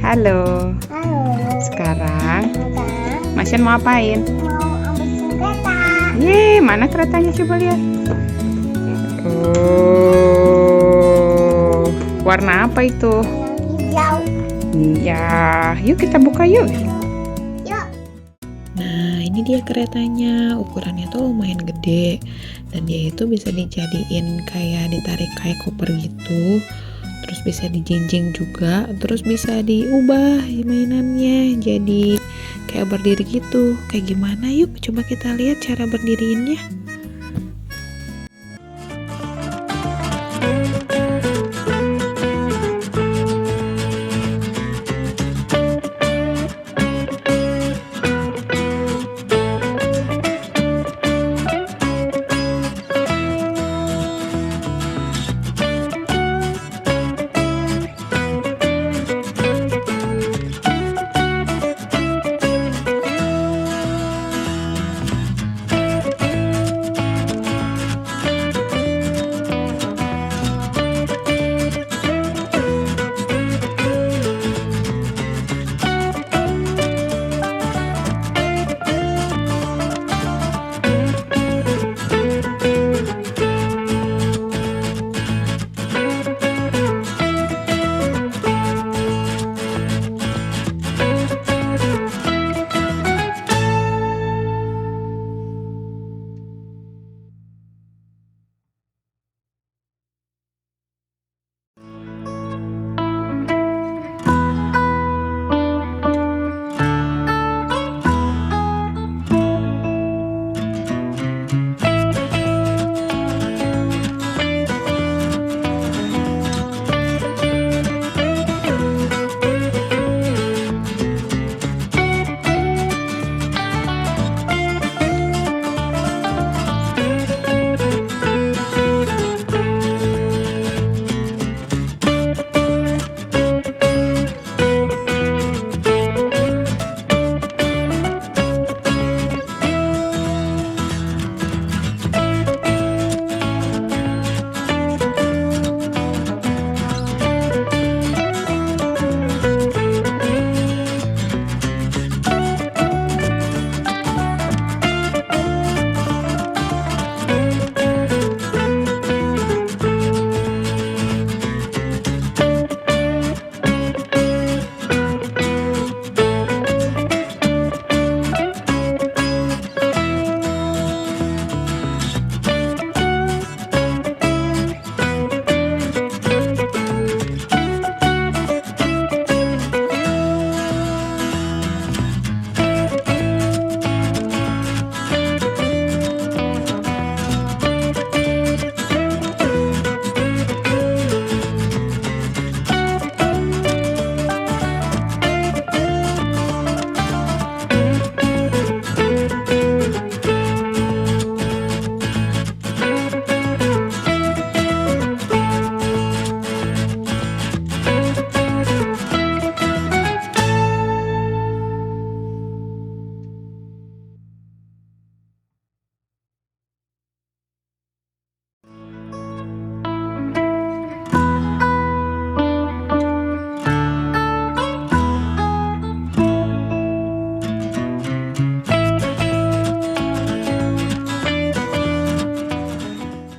Halo. Halo. Sekarang Sekarang Masyan mau apain? mau ambil kereta. Yeay, mana keretanya coba lihat. Oh, warna apa itu? Hijau. Ya, yuk kita buka yuk. Yuk. Nah, ini dia keretanya. Ukurannya tuh lumayan gede. Dan dia itu bisa dijadiin kayak ditarik kayak koper gitu. Terus bisa dijinjing juga. Terus bisa diubah mainannya jadi kayak berdiri gitu. Kayak gimana? Yuk coba kita lihat cara berdiriinnya.